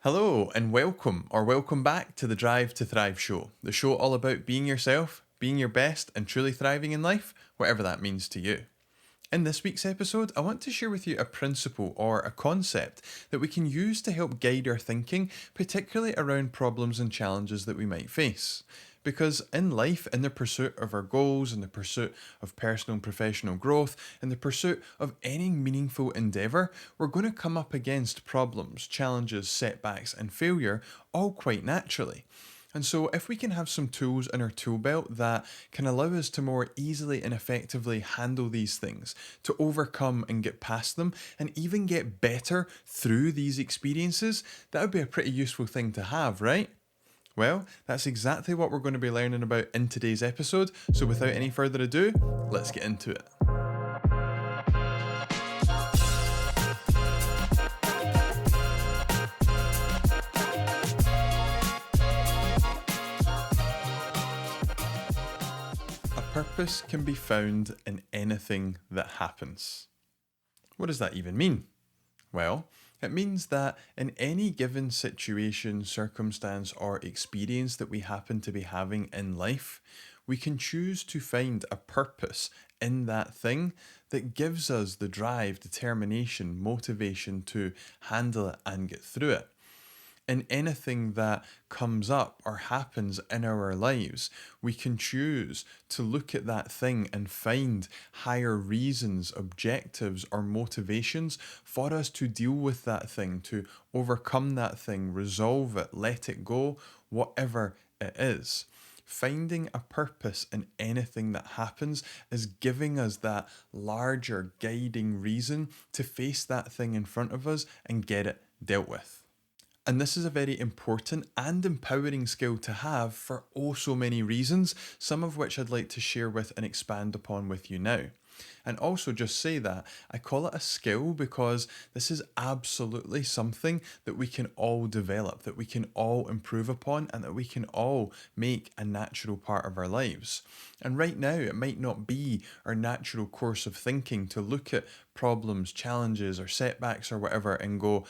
Hello and welcome back to the Drive to Thrive show, the show all about being yourself, being your best, and truly thriving in life, whatever that means to you. In this week's episode, I want to share with you a principle or a concept that we can use to help guide our thinking, particularly around problems and challenges that we might face. Because in life, in the pursuit of our goals, in the pursuit of personal and professional growth, in the pursuit of any meaningful endeavour, we're going to come up against problems, challenges, setbacks, and failure all quite naturally. And so, if we can have some tools in our tool belt that can allow us to more easily and effectively handle these things, to overcome and get past them, and even get better through these experiences, that would be a pretty useful thing to have, right? Well, that's exactly what we're going to be learning about in today's episode. So, without any further ado, let's get into it. A purpose can be found in anything that happens. What does that even mean? Well, it means that in any given situation, circumstance, or experience that we happen to be having in life, we can choose to find a purpose in that thing that gives us the drive, determination, motivation to handle it and get through it. In anything that comes up or happens in our lives, we can choose to look at that thing and find higher reasons, objectives, or motivations for us to deal with that thing, to overcome that thing, resolve it, let it go, whatever it is. Finding a purpose in anything that happens is giving us that larger guiding reason to face that thing in front of us and get it dealt with. And this is a very important and empowering skill to have for oh so many reasons, some of which I'd like to share with and expand upon with you now. And also just say that I call it a skill because this is absolutely something that we can all develop, that we can all improve upon, and that we can all make a natural part of our lives. And right now, it might not be our natural course of thinking to look at problems, challenges, or setbacks or whatever and go,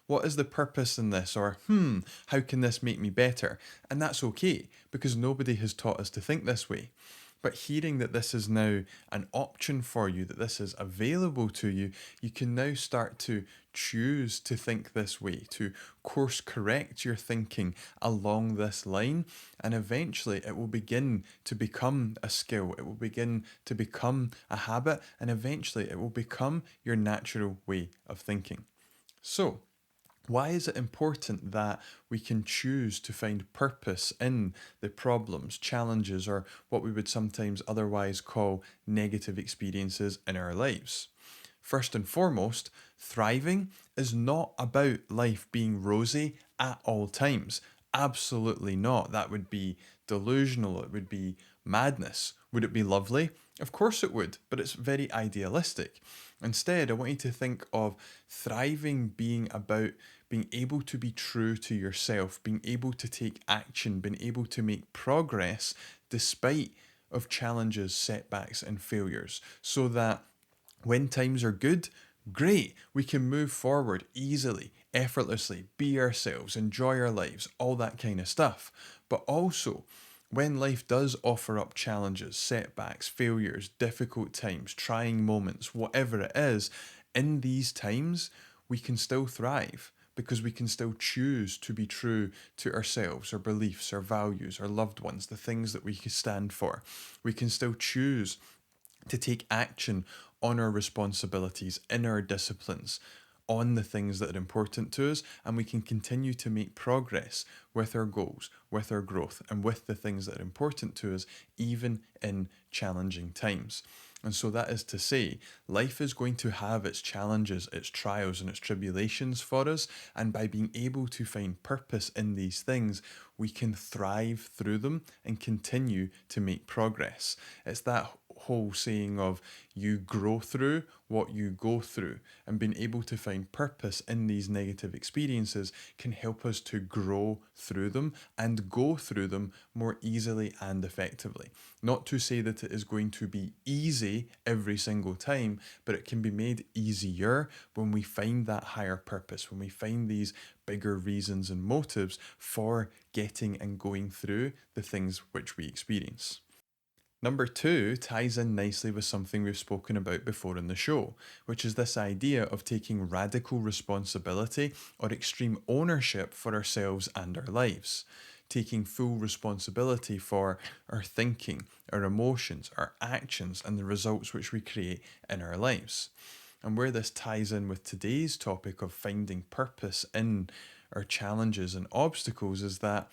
what is the purpose in this? Or, how can this make me better? And that's okay because nobody has taught us to think this way. But hearing that this is now an option for you, that this is available to you, you can now start to choose to think this way, to course correct your thinking along this line, and eventually it will begin to become a skill, it will begin to become a habit, and eventually it will become your natural way of thinking. So, why is it important that we can choose to find purpose in the problems, challenges, or what we would sometimes otherwise call negative experiences in our lives? First and foremost, thriving is not about life being rosy at all times. Absolutely not. That would be delusional. It would be madness. Would it be lovely? Of course it would, but it's very idealistic. Instead, I want you to think of thriving being about being able to be true to yourself, being able to take action, being able to make progress despite of challenges, setbacks, and failures, so that when times are good, great, we can move forward easily, effortlessly, be ourselves, enjoy our lives, all that kind of stuff. But also, when life does offer up challenges, setbacks, failures, difficult times, trying moments, whatever it is, in these times, we can still thrive because we can still choose to be true to ourselves, our beliefs, our values, our loved ones, the things that we stand for. We can still choose to take action on our responsibilities, in our disciplines, on the things that are important to us, and we can continue to make progress with our goals, with our growth, and with the things that are important to us, even in challenging times. And so that is to say, life is going to have its challenges, its trials, and its tribulations for us. And by being able to find purpose in these things, we can thrive through them and continue to make progress. It's that whole saying of you grow through what you go through, and being able to find purpose in these negative experiences can help us to grow through them and go through them more easily and effectively. Not to say that it is going to be easy every single time, but it can be made easier when we find that higher purpose, when we find these bigger reasons and motives for getting and going through the things which we experience. Number two ties in nicely with something we've spoken about before in the show, which is this idea of taking radical responsibility or extreme ownership for ourselves and our lives. Taking full responsibility for our thinking, our emotions, our actions, and the results which we create in our lives. And where this ties in with today's topic of finding purpose in our challenges and obstacles is that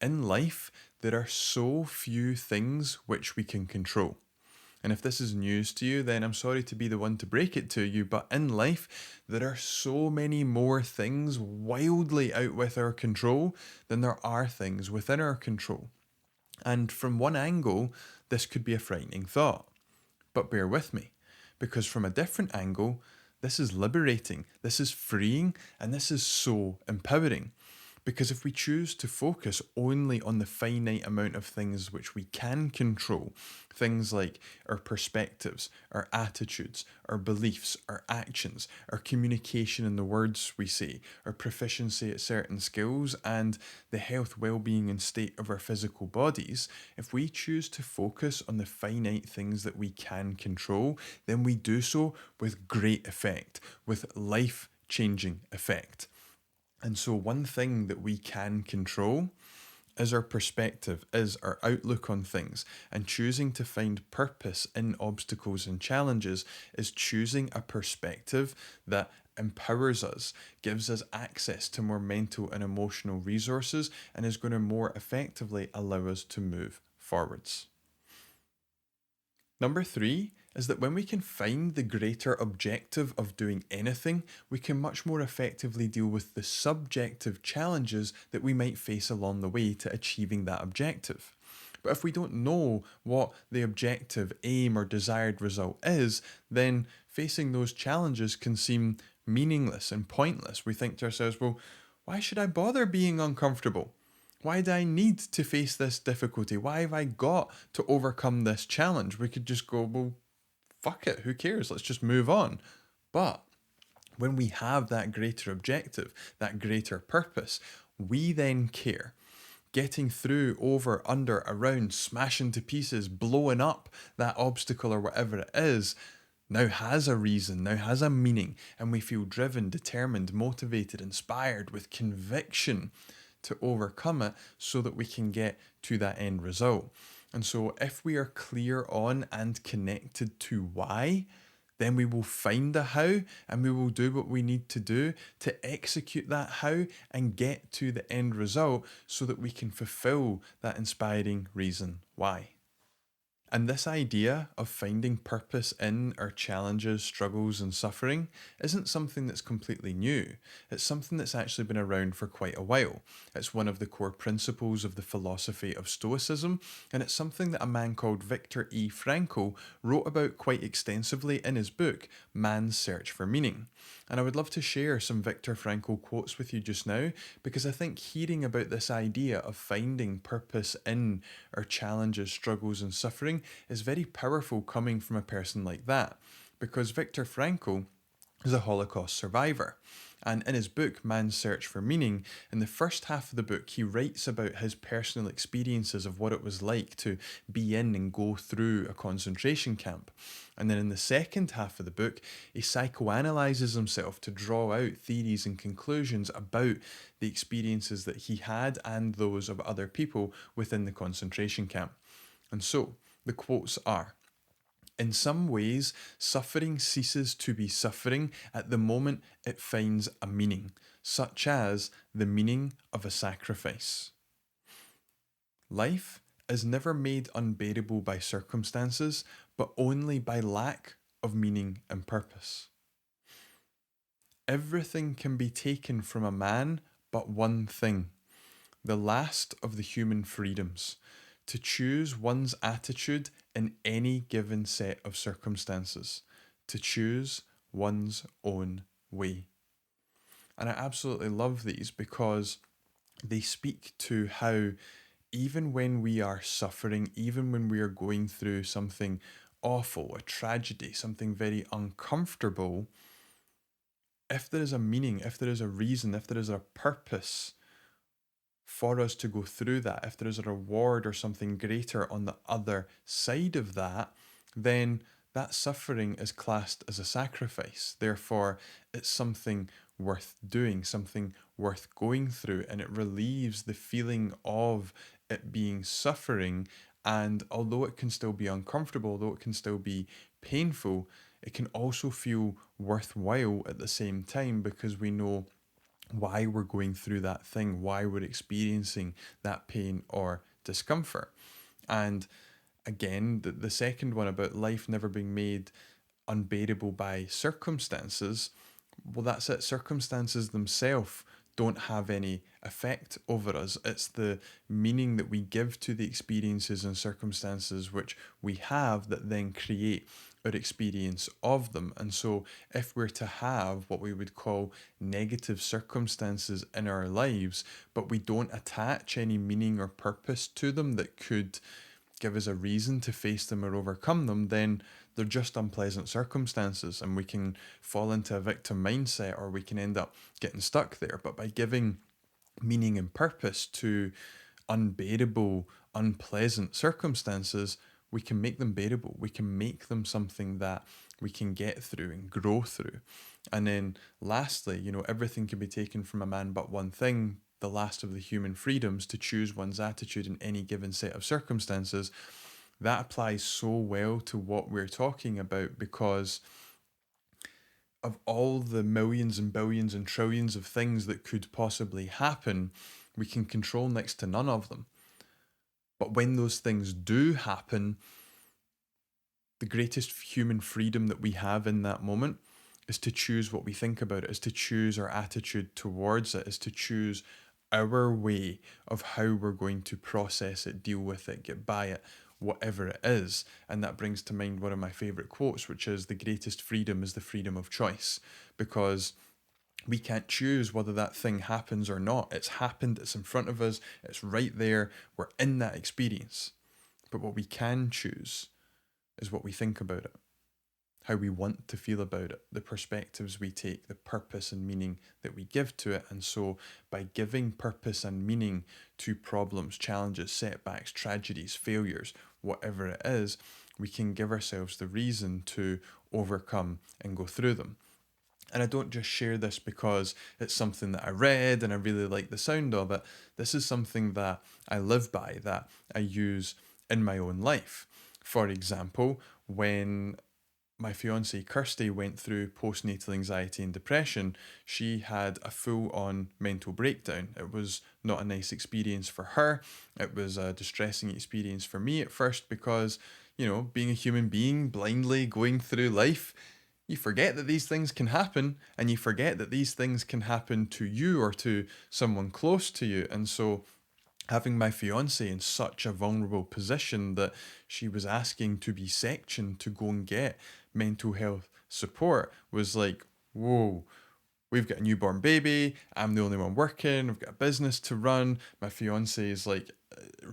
in life, there are so few things which we can control. And if this is news to you, then I'm sorry to be the one to break it to you, but in life, there are so many more things wildly out with our control than there are things within our control. And from one angle, this could be a frightening thought. But bear with me, because from a different angle, this is liberating, this is freeing, and this is so empowering. Because if we choose to focus only on the finite amount of things which we can control, things like our perspectives, our attitudes, our beliefs, our actions, our communication in the words we say, our proficiency at certain skills, and the health, well-being, and state of our physical bodies, if we choose to focus on the finite things that we can control, then we do so with great effect, with life-changing effect. And so, one thing that we can control is our perspective, is our outlook on things. And choosing to find purpose in obstacles and challenges is choosing a perspective that empowers us, gives us access to more mental and emotional resources, and is going to more effectively allow us to move forwards. Number three is that when we can find the greater objective of doing anything, we can much more effectively deal with the subjective challenges that we might face along the way to achieving that objective. But if we don't know what the objective, aim, or desired result is, then facing those challenges can seem meaningless and pointless. We think to ourselves, well, why should I bother being uncomfortable? Why do I need to face this difficulty? Why have I got to overcome this challenge? We could just go, well, fuck it, who cares? Let's just move on. But when we have that greater objective, that greater purpose, we then care. Getting through, over, under, around, smashing to pieces, blowing up that obstacle or whatever it is, now has a reason, now has a meaning, and we feel driven, determined, motivated, inspired, with conviction to overcome it so that we can get to that end result. And so if we are clear on and connected to why, then we will find the how, and we will do what we need to do to execute that how and get to the end result so that we can fulfill that inspiring reason why. And this idea of finding purpose in our challenges, struggles, and suffering isn't something that's completely new. It's something that's actually been around for quite a while. It's one of the core principles of the philosophy of Stoicism, and it's something that a man called Viktor E. Frankl wrote about quite extensively in his book, Man's Search for Meaning. And I would love to share some Viktor Frankl quotes with you just now, because I think hearing about this idea of finding purpose in our challenges, struggles, and suffering is very powerful coming from a person like that, because Viktor Frankl is a Holocaust survivor. And in his book, Man's Search for Meaning, in the first half of the book, he writes about his personal experiences of what it was like to be in and go through a concentration camp. And then in the second half of the book, he psychoanalyzes himself to draw out theories and conclusions about the experiences that he had and those of other people within the concentration camp. And so, the quotes are, in some ways, suffering ceases to be suffering at the moment it finds a meaning, such as the meaning of a sacrifice. Life is never made unbearable by circumstances, but only by lack of meaning and purpose. Everything can be taken from a man but one thing, the last of the human freedoms, to choose one's attitude in any given set of circumstances, to choose one's own way. And I absolutely love these because they speak to how even when we are suffering, even when we are going through something awful, a tragedy, something very uncomfortable, if there is a meaning, if there is a reason, if there is a purpose for us to go through that, if there is a reward or something greater on the other side of that, then that suffering is classed as a sacrifice. Therefore, it's something worth doing, something worth going through, and it relieves the feeling of it being suffering. And although it can still be uncomfortable, although it can still be painful, it can also feel worthwhile at the same time because we know why we're going through that thing, why we're experiencing that pain or discomfort. And again, the second one about life never being made unbearable by circumstances, well, that's it. Circumstances themselves don't have any effect over us. It's the meaning that we give to the experiences and circumstances which we have that then create our experience of them. And so, if we're to have what we would call negative circumstances in our lives, but we don't attach any meaning or purpose to them that could give us a reason to face them or overcome them, then they're just unpleasant circumstances and we can fall into a victim mindset or we can end up getting stuck there. But by giving meaning and purpose to unbearable, unpleasant circumstances, we can make them bearable. We can make them something that we can get through and grow through. And then lastly, everything can be taken from a man but one thing, the last of the human freedoms, to choose one's attitude in any given set of circumstances. That applies so well to what we're talking about because of all the millions and billions and trillions of things that could possibly happen, we can control next to none of them. But when those things do happen, the greatest human freedom that we have in that moment is to choose what we think about it, is to choose our attitude towards it, is to choose our way of how we're going to process it, deal with it, get by it, whatever it is. And that brings to mind one of my favourite quotes, which is the greatest freedom is the freedom of choice, because we can't choose whether that thing happens or not. It's happened, it's in front of us, it's right there, we're in that experience. But what we can choose is what we think about it, how we want to feel about it, the perspectives we take, the purpose and meaning that we give to it. And so by giving purpose and meaning to problems, challenges, setbacks, tragedies, failures, whatever it is, we can give ourselves the reason to overcome and go through them. And I don't just share this because it's something that I read and I really like the sound of it. This is something that I live by, that I use in my own life. For example, when my fiancée Kirsty went through postnatal anxiety and depression, she had a full-on mental breakdown. It was not a nice experience for her. It was a distressing experience for me at first because, being a human being blindly going through life, you forget that these things can happen, and you forget that these things can happen to you or to someone close to you. And so having my fiance in such a vulnerable position that she was asking to be sectioned to go and get mental health support was like, whoa, we've got a newborn baby. I'm the only one working. I've got a business to run. My fiance is like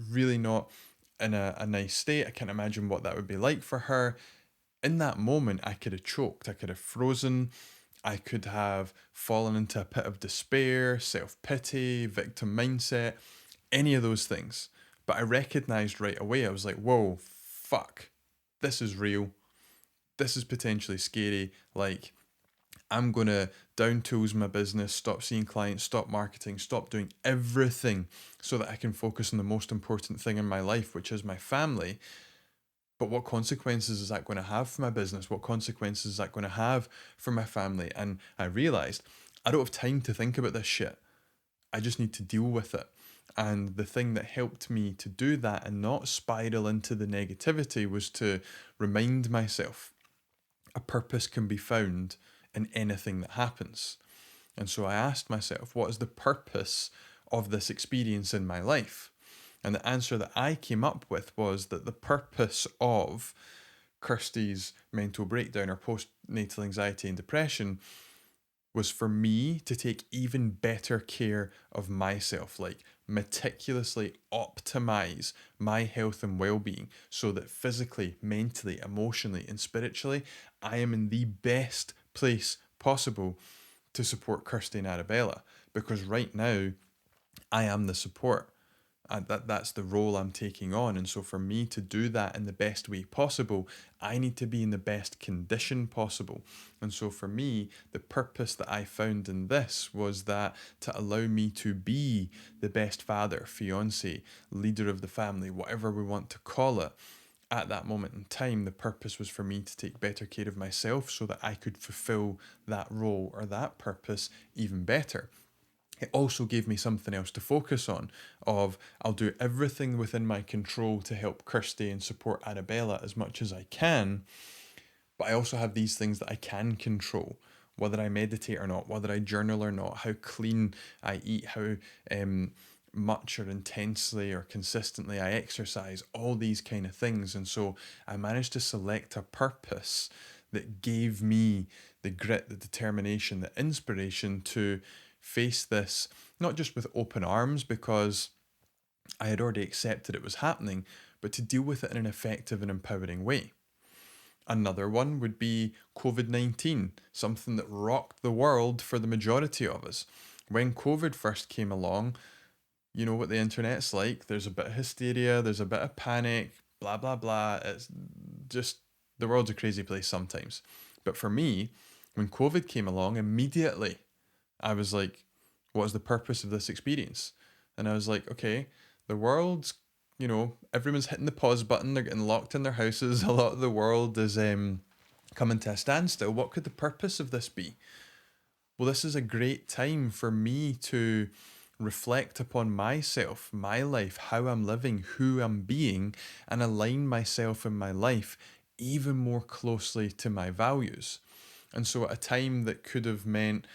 really not in a nice state. I can't imagine what that would be like for her. In that moment, I could have choked. I could have frozen. I could have fallen into a pit of despair, self-pity, victim mindset, any of those things. But I recognized right away, I was like, whoa, fuck, this is real. This is potentially scary. Like, I'm going to down tools my business, stop seeing clients, stop marketing, stop doing everything so that I can focus on the most important thing in my life, which is my family. But what consequences is that going to have for my business? What consequences is that going to have for my family? And I realized I don't have time to think about this shit. I just need to deal with it. And the thing that helped me to do that and not spiral into the negativity was to remind myself a purpose can be found in anything that happens. And so I asked myself, what is the purpose of this experience in my life? And the answer that I came up with was that the purpose of Kirsty's mental breakdown or postnatal anxiety and depression was for me to take even better care of myself, like meticulously optimize my health and well-being so that physically, mentally, emotionally, and spiritually, I am in the best place possible to support Kirsty and Arabella. Because right now, I am the support. And that's the role I'm taking on. And so for me to do that in the best way possible, I need to be in the best condition possible. And so for me, the purpose that I found in this was that to allow me to be the best father, fiance, leader of the family, whatever we want to call it. At that moment in time, the purpose was for me to take better care of myself so that I could fulfill that role or that purpose even better. It also gave me something else to focus on of I'll do everything within my control to help Kirsty and support Arabella as much as I can, but I also have these things that I can control, whether I meditate or not, whether I journal or not, how clean I eat, how much or intensely or consistently I exercise, all these kind of things. And so I managed to select a purpose that gave me the grit, the determination, the inspiration to face this, not just with open arms because I had already accepted it was happening, but to deal with it in an effective and empowering way. Another one would be COVID-19, something that rocked the world for the majority of us. When COVID first came along, you know what the internet's like. There's a bit of hysteria, there's a bit of panic, blah, blah, blah. It's just the world's a crazy place sometimes. But for me, when COVID came along, immediately I was like, what is the purpose of this experience? And I was like, okay, the world's, everyone's hitting the pause button. They're getting locked in their houses. A lot of the world is coming to a standstill. What could the purpose of this be? Well, this is a great time for me to reflect upon myself, my life, how I'm living, who I'm being, and align myself and my life even more closely to my values. And so at a time that could have meant,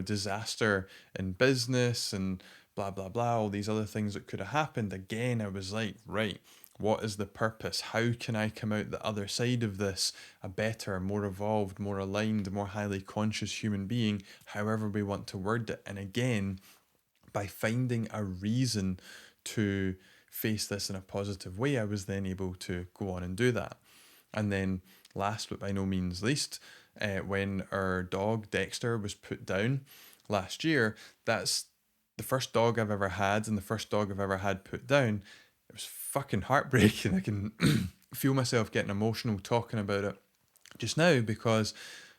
disaster in business and blah, blah, blah, all these other things that could have happened, again, I was like, right, what is the purpose? How can I come out the other side of this a better, more evolved, more aligned, more highly conscious human being, however we want to word it? And again, by finding a reason to face this in a positive way, I was then able to go on and do that. And then, last but by no means least, when our dog Dexter was put down last year, that's the first dog I've ever had and the first dog I've ever had put down. It was fucking heartbreaking. I can feel myself getting emotional talking about it just now because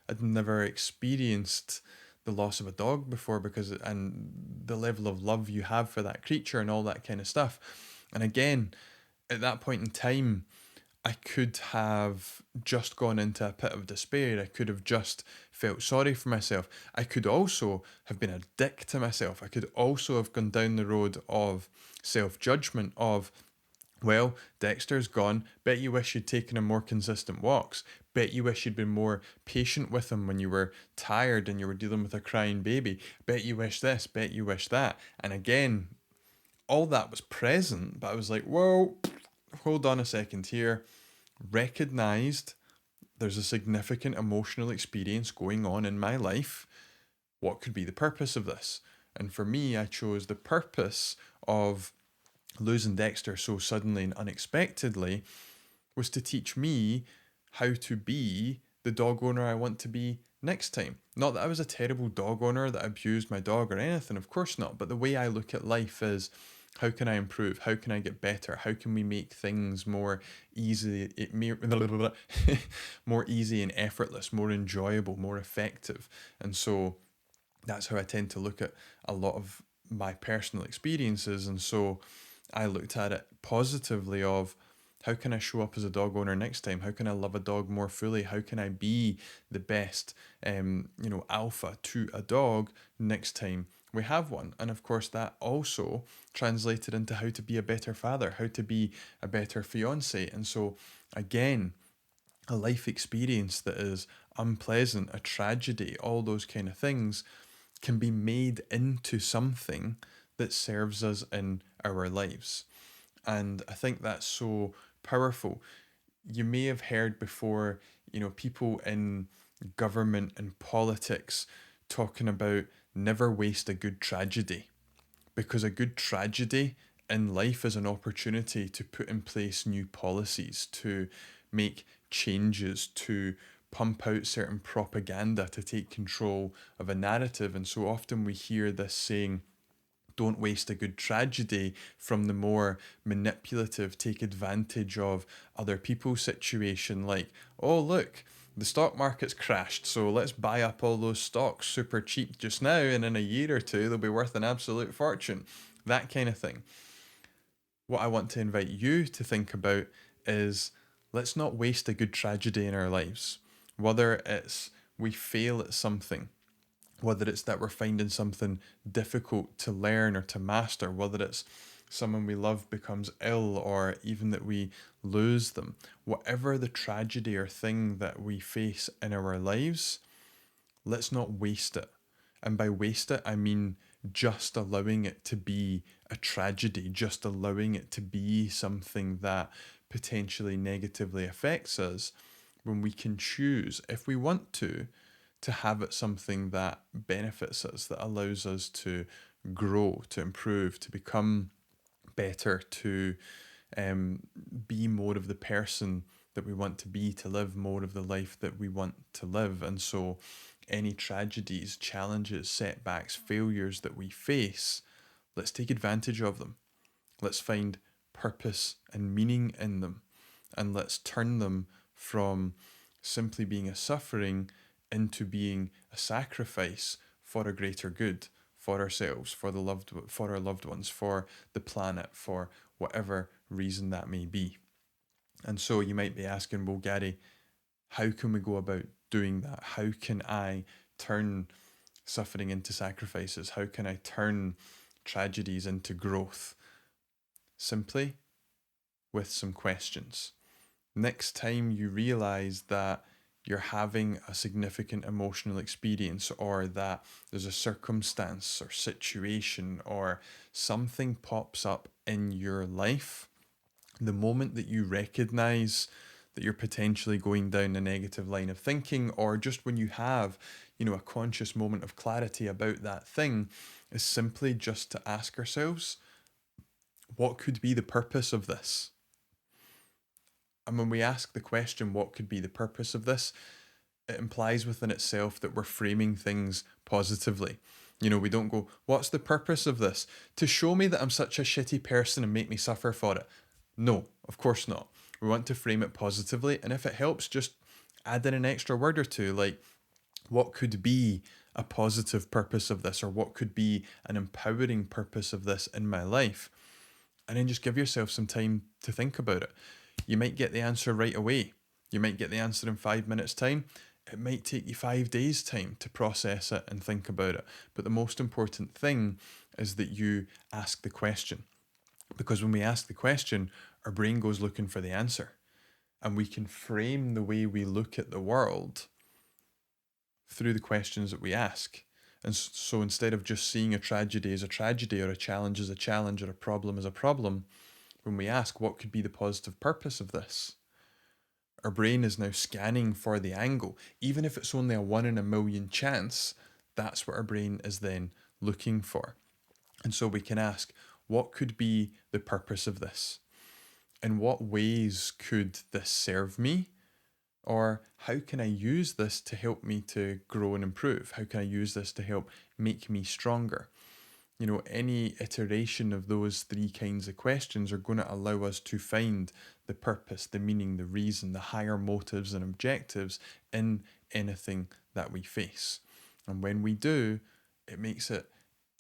I'd never experienced the loss of a dog before and the level of love you have for that creature and all that kind of stuff. And again, at that point in time, I could have just gone into a pit of despair. I could have just felt sorry for myself. I could also have been a dick to myself. I could also have gone down the road of self-judgment of, well, Dexter's gone. Bet you wish you'd taken him more consistent walks. Bet you wish you'd been more patient with him when you were tired and you were dealing with a crying baby. Bet you wish this, bet you wish that. And again, all that was present, but I was like, whoa, hold on a second here. Recognized there's a significant emotional experience going on in my life. What could be the purpose of this? And for me, I chose the purpose of losing Dexter so suddenly and unexpectedly was to teach me how to be the dog owner I want to be next time. Not that I was a terrible dog owner, that abused my dog or anything, of course not. But the way I look at life is, how can I improve? How can I get better? How can we make things more easy, more easy and effortless, more enjoyable, more effective? And so that's how I tend to look at a lot of my personal experiences. And so I looked at it positively of, how can I show up as a dog owner next time? How can I love a dog more fully? How can I be the best, alpha to a dog next time we have one? And of course, that also translated into how to be a better father, how to be a better fiance. And so, again, a life experience that is unpleasant, a tragedy, all those kind of things can be made into something that serves us in our lives. And I think that's so powerful. You may have heard before, people in government and politics talking about never waste a good tragedy, because a good tragedy in life is an opportunity to put in place new policies, to make changes, to pump out certain propaganda, to take control of a narrative. And so often we hear this saying, don't waste a good tragedy, from the more manipulative, take advantage of other people's situation, like, oh, look, the stock market's crashed, so let's buy up all those stocks super cheap just now, and in a year or two, they'll be worth an absolute fortune. That kind of thing. What I want to invite you to think about is, let's not waste a good tragedy in our lives. Whether it's we fail at something, whether it's that we're finding something difficult to learn or to master, whether it's someone we love becomes ill, or even that we lose them, whatever the tragedy or thing that we face in our lives, let's not waste it. And by waste it, I mean just allowing it to be a tragedy, just allowing it to be something that potentially negatively affects us, when we can choose, if we want to have it something that benefits us, that allows us to grow, to improve, to become better, to um, be more of the person that we want to be, to live more of the life that we want to live. And so, any tragedies, challenges, setbacks, failures that we face, let's take advantage of them. Let's find purpose and meaning in them. And let's turn them from simply being a suffering into being a sacrifice for a greater good, for ourselves, for our loved ones, for the planet, for whatever reason that may be. And so you might be asking, well, Gary, how can we go about doing that? How can I turn suffering into sacrifices? How can I turn tragedies into growth? Simply with some questions. Next time you realize that you're having a significant emotional experience, or that there's a circumstance or situation or something pops up in your life, the moment that you recognize that you're potentially going down a negative line of thinking, or just when you have, a conscious moment of clarity about that thing, is simply just to ask ourselves, what could be the purpose of this? And when we ask the question, what could be the purpose of this, it implies within itself that we're framing things positively. We don't go, what's the purpose of this? To show me that I'm such a shitty person and make me suffer for it. No, of course not. We want to frame it positively. And if it helps, just add in an extra word or two, like, what could be a positive purpose of this? Or what could be an empowering purpose of this in my life? And then just give yourself some time to think about it. You might get the answer right away. You might get the answer in 5 minutes' time. It might take you 5 days' time to process it and think about it. But the most important thing is that you ask the question. Because when we ask the question, our brain goes looking for the answer. And we can frame the way we look at the world through the questions that we ask. And so instead of just seeing a tragedy as a tragedy, or a challenge as a challenge, or a problem as a problem, when we ask, what could be the positive purpose of this? Our brain is now scanning for the angle. Even if it's only a 1 in a million chance, that's what our brain is then looking for. And so we can ask, what could be the purpose of this? In what ways could this serve me? Or how can I use this to help me to grow and improve? How can I use this to help make me stronger? Any iteration of those three kinds of questions are going to allow us to find the purpose, the meaning, the reason, the higher motives and objectives in anything that we face. And when we do, it makes it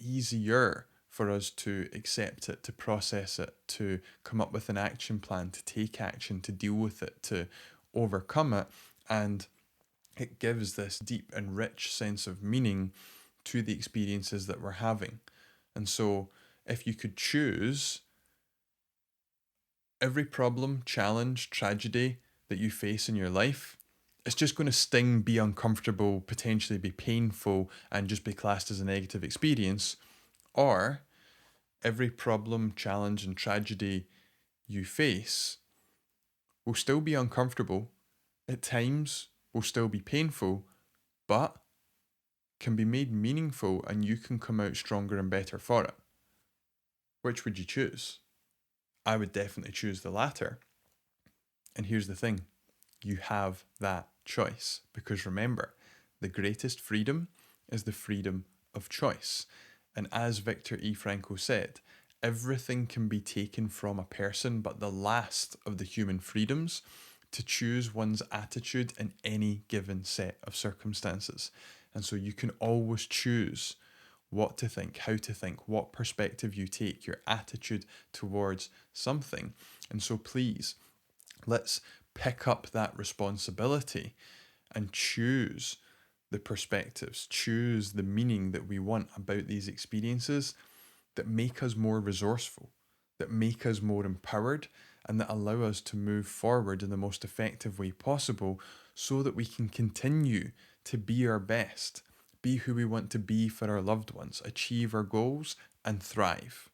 easier for us to accept it, to process it, to come up with an action plan, to take action, to deal with it, to overcome it. And it gives this deep and rich sense of meaning to the experiences that we're having. And so, if you could choose, every problem, challenge, tragedy that you face in your life, it's just going to sting, be uncomfortable, potentially be painful, and just be classed as a negative experience. Or every problem, challenge, and tragedy you face will still be uncomfortable, at times will still be painful, but can be made meaningful and you can come out stronger and better for it. Which would you choose? I would definitely choose the latter. And here's the thing, you have that choice, because remember, the greatest freedom is the freedom of choice. And as Viktor E. Frankl said, everything can be taken from a person, but the last of the human freedoms to choose one's attitude in any given set of circumstances. And so you can always choose what to think, how to think, what perspective you take, your attitude towards something. And so please, let's pick up that responsibility and choose the perspectives, choose the meaning that we want about these experiences that make us more resourceful, that make us more empowered, and that allow us to move forward in the most effective way possible so that we can continue to be our best, be who we want to be for our loved ones, achieve our goals, and thrive.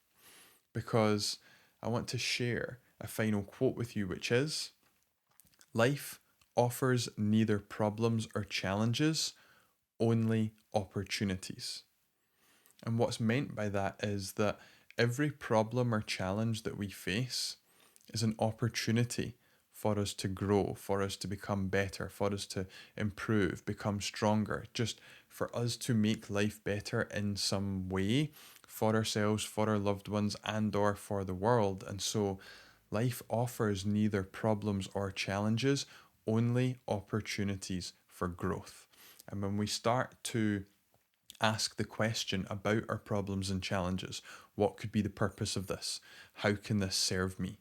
Because I want to share a final quote with you, which is, life offers neither problems or challenges, only opportunities. And what's meant by that is that every problem or challenge that we face is an opportunity for us to grow, for us to become better, for us to improve, become stronger, just for us to make life better in some way for ourselves, for our loved ones, and or for the world. And so life offers neither problems or challenges, only opportunities for growth. And when we start to ask the question about our problems and challenges, what could be the purpose of this? How can this serve me?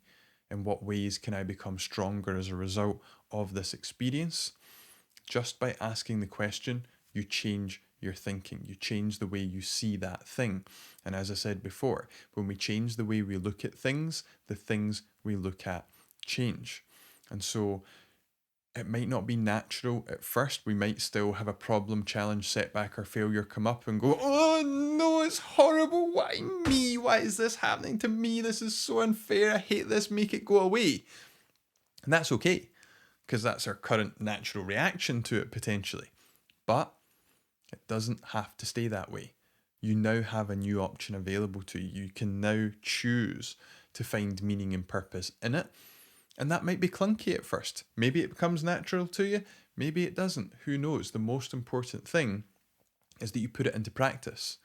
In what ways can I become stronger as a result of this experience? Just by asking the question, you change your thinking, you change the way you see that thing. And as I said before, when we change the way we look at things, the things we look at change. And so it might not be natural at first. We might still have a problem, challenge, setback, or failure come up and go, oh no, it's horrible. Why me? Why is this happening to me? This is so unfair. I hate this. Make it go away. And that's okay, because that's our current natural reaction to it potentially. But it doesn't have to stay that way. You now have a new option available to you. You can now choose to find meaning and purpose in it. And that might be clunky at first. Maybe it becomes natural to you. Maybe it doesn't. Who knows? The most important thing is that you put it into practice,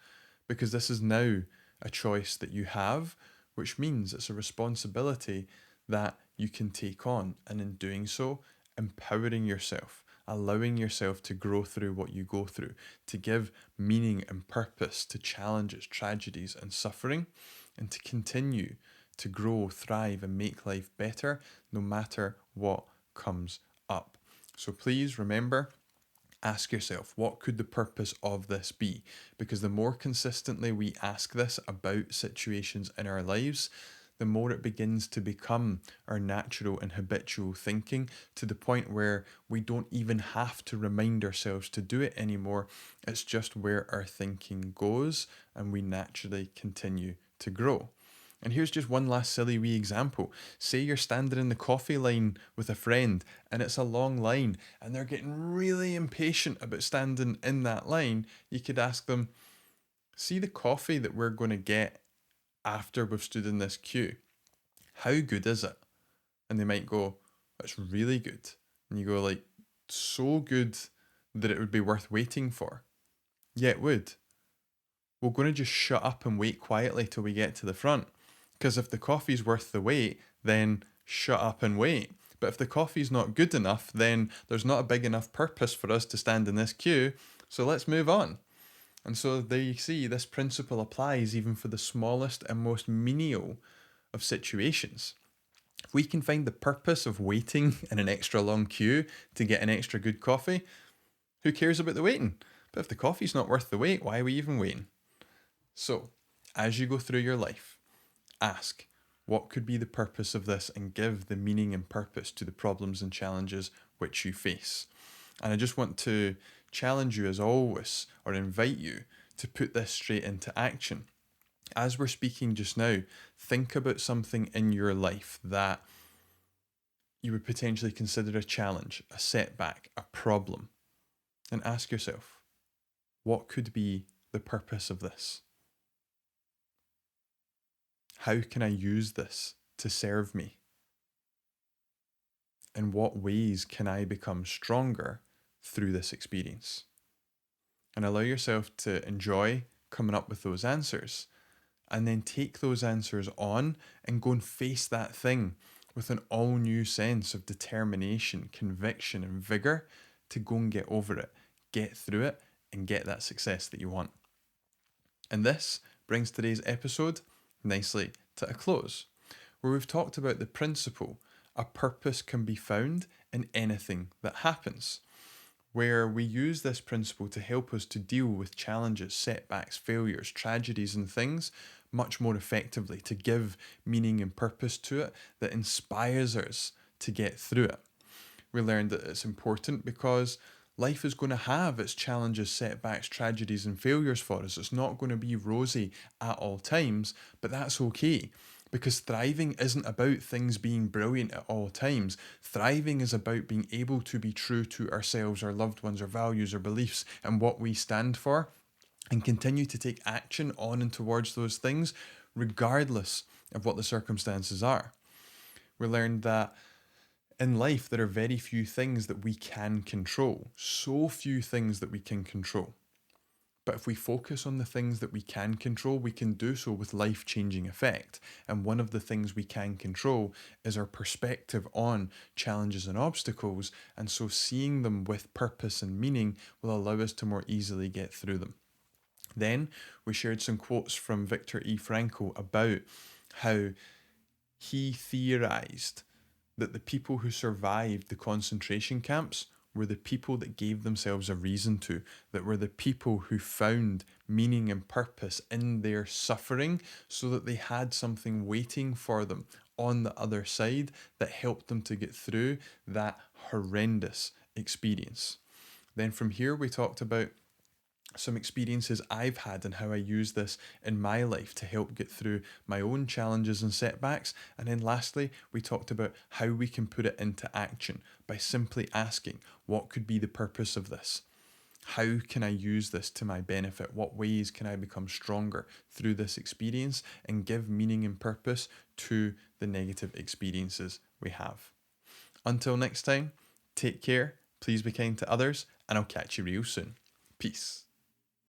because this is now a choice that you have, which means it's a responsibility that you can take on. And in doing so, empowering yourself, allowing yourself to grow through what you go through, to give meaning and purpose to challenges, tragedies, and suffering, and to continue to grow, thrive, and make life better no matter what comes up. So please remember, ask yourself, what could the purpose of this be? Because the more consistently we ask this about situations in our lives, the more it begins to become our natural and habitual thinking, to the point where we don't even have to remind ourselves to do it anymore. It's just where our thinking goes, and we naturally continue to grow. And here's just one last silly wee example. Say you're standing in the coffee line with a friend and it's a long line and they're getting really impatient about standing in that line. You could ask them, see the coffee that we're going to get after we've stood in this queue. How good is it? And they might go, it's really good. And you go like, so good that it would be worth waiting for. Yeah, it would. We're going to just shut up and wait quietly till we get to the front. Because if the coffee's worth the wait, then shut up and wait. But if the coffee's not good enough, then there's not a big enough purpose for us to stand in this queue. So let's move on. And so there you see, this principle applies even for the smallest and most menial of situations. If we can find the purpose of waiting in an extra long queue to get an extra good coffee, who cares about the waiting? But if the coffee's not worth the wait, why are we even waiting? So, as you go through your life, ask, what could be the purpose of this, and give the meaning and purpose to the problems and challenges which you face. And I just want to challenge you as always, or invite you to put this straight into action. As we're speaking just now, think about something in your life that you would potentially consider a challenge, a setback, a problem, and ask yourself, what could be the purpose of this? How can I use this to serve me? In what ways can I become stronger through this experience? And allow yourself to enjoy coming up with those answers, and then take those answers on and go and face that thing with an all new sense of determination, conviction, and vigor to go and get over it, get through it, and get that success that you want. And this brings today's episode nicely to a close, where we've talked about the principle a purpose can be found in anything that happens, where we use this principle to help us to deal with challenges, setbacks, failures, tragedies, and things much more effectively, to give meaning and purpose to it that inspires us to get through it. We learned that it's important because life is going to have its challenges, setbacks, tragedies, and failures for us. It's not going to be rosy at all times, but that's okay. Because thriving isn't about things being brilliant at all times. Thriving is about being able to be true to ourselves, our loved ones, our values, our beliefs, and what we stand for, and continue to take action on and towards those things, regardless of what the circumstances are. We learned that in life, there are very few things that we can control, so few things that we can control. But if we focus on the things that we can control, we can do so with life-changing effect. And one of the things we can control is our perspective on challenges and obstacles. And so seeing them with purpose and meaning will allow us to more easily get through them. Then we shared some quotes from Viktor E. Frankl about how he theorized that the people who survived the concentration camps were the people that gave themselves a reason to, that were the people who found meaning and purpose in their suffering so that they had something waiting for them on the other side that helped them to get through that horrendous experience. Then from here, we talked about some experiences I've had and how I use this in my life to help get through my own challenges and setbacks. And then lastly, we talked about how we can put it into action by simply asking, what could be the purpose of this? How can I use this to my benefit? What ways can I become stronger through this experience and give meaning and purpose to the negative experiences we have? Until next time, take care, please be kind to others, and I'll catch you real soon. Peace.